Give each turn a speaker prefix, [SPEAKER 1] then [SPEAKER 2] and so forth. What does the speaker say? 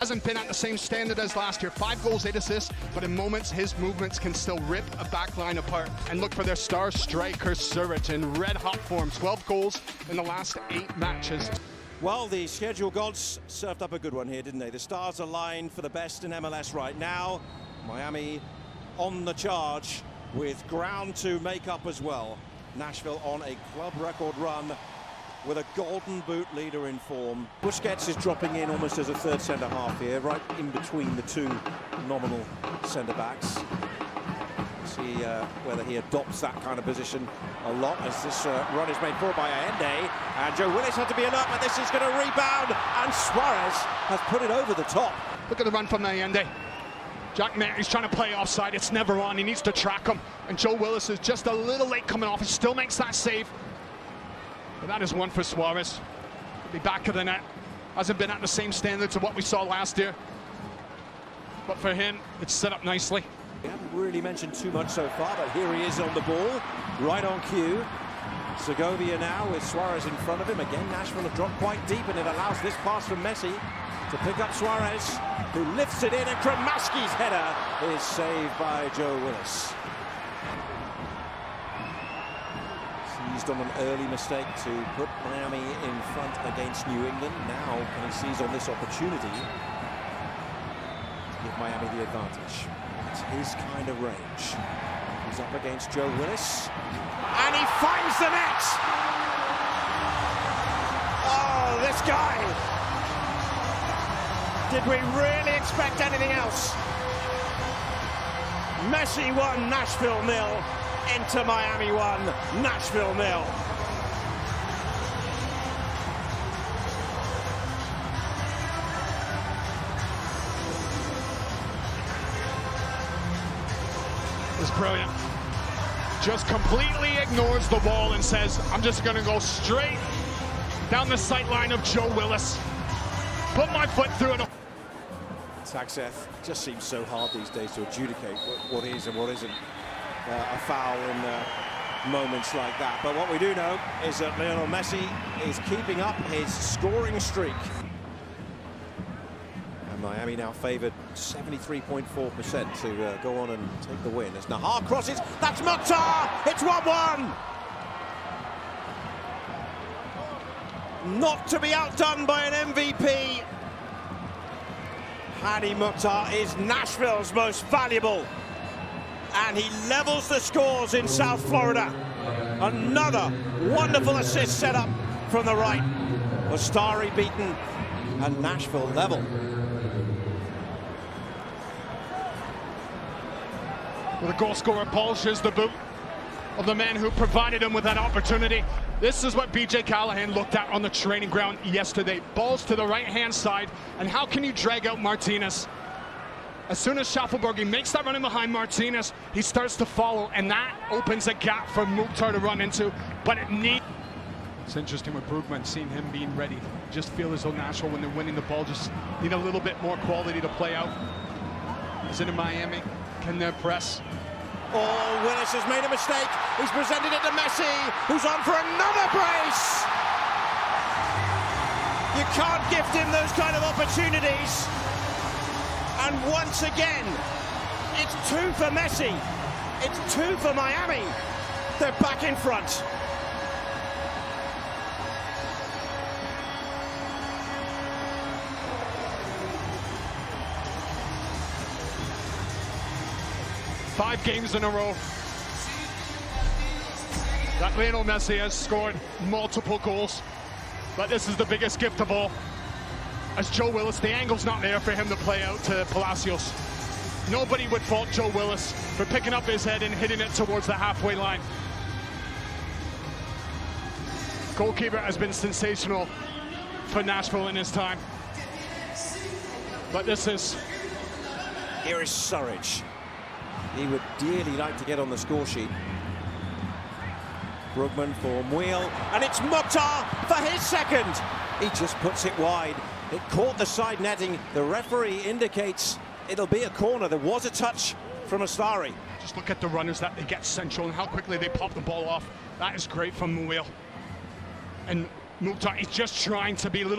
[SPEAKER 1] Hasn't been at the same standard as last year. 5 goals, 8 assists, but in moments his movements can still rip a back line apart. And look for their star striker Surridge in red hot form. 12 goals in the last 8 matches.
[SPEAKER 2] Well, the schedule gods served up a good one here, didn't they? The stars aligned for the best in MLS right now. Miami on the charge with ground to make up as well. Nashville on a club record run with a golden boot leader in form. Busquets is dropping in almost as a third centre-half here, right in between the two nominal centre-backs. See whether he adopts that kind of position a lot as this run is made forward by Ante. And Joe Willis had to be alert, but this is going to rebound, and Suarez has put it over the top.
[SPEAKER 1] Look at the run from Ante. Jack Mary's trying to play offside. It's never on. He needs to track him. And Joe Willis is just a little late coming off. He still makes that save. But that is one for Suarez. Be back of the net. Hasn't been at the same standards of what we saw last year. But for him, it's set up nicely.
[SPEAKER 2] We haven't really mentioned too much so far, but here he is on the ball, right on cue. Segovia now with Suarez in front of him. Again, Nashville have dropped quite deep, and it allows this pass from Messi to pick up Suarez, who lifts it in, and Kramaski's header is saved by Joe Willis. Seized on an early mistake to put Miami in front against New England. Now can he seize on this opportunity to give Miami the advantage? It's his kind of range. He's up against Joe Willis, and he finds the net! Oh, this guy! Did we really expect anything else? Messi 1, Nashville 0. Into Miami 1, Nashville 0.
[SPEAKER 1] It's brilliant. Just completely ignores the ball and says, I'm just going to go straight down the sight line of Joe Willis. Put my foot through it.
[SPEAKER 2] HACER just seems so hard these days to adjudicate what is and what isn't a foul in moments like that. But what we do know is that Lionel Messi is keeping up his scoring streak. And Miami now favoured 73.4% to go on and take the win. As Nahar crosses, that's Mukhtar! It's 1-1! Not to be outdone by an MVP. Hany Mukhtar is Nashville's most valuable. And he levels the scores in South Florida. Another wonderful assist set up from the right. Ostari beaten and Nashville level.
[SPEAKER 1] Well, the goal scorer polishes the boot of the man who provided him with that opportunity. This is what BJ Callahan looked at on the training ground yesterday. Balls to the right-hand side, and how can you drag out Martinez? As soon as Schaffelberg makes that run in behind Martinez, he starts to follow, and that opens a gap for Mukhtar to run into, but it needs... It's interesting with Brugman, seeing him being ready. Just feel as though Nashville, when they're winning the ball, just need a little bit more quality to play out. Is it in Miami? Can they press?
[SPEAKER 2] Oh, Willis has made a mistake. He's presented it to Messi, who's on for another brace. You can't gift him those kind of opportunities. And once again, it's 2 for Messi. It's 2 for Miami. They're back in front.
[SPEAKER 1] Five games in a row that Lionel Messi has scored multiple goals, but this is the biggest gift of all. As Joe Willis, the angle's not there for him to play out to Palacios. Nobody would fault Joe Willis for picking up his head and hitting it towards the halfway line. Goalkeeper has been sensational for Nashville in his time. But this is...
[SPEAKER 2] Here is Surridge. He would dearly like to get on the score sheet. Brugman for Muil, and it's Mukhtar for his second. He just puts it wide. It caught the side netting. The referee indicates it'll be a corner. There was a touch from Ostari.
[SPEAKER 1] Just look at the runners that they get central and how quickly they pop the ball off. That is great from Muil. And Mukhtar is just trying to be a little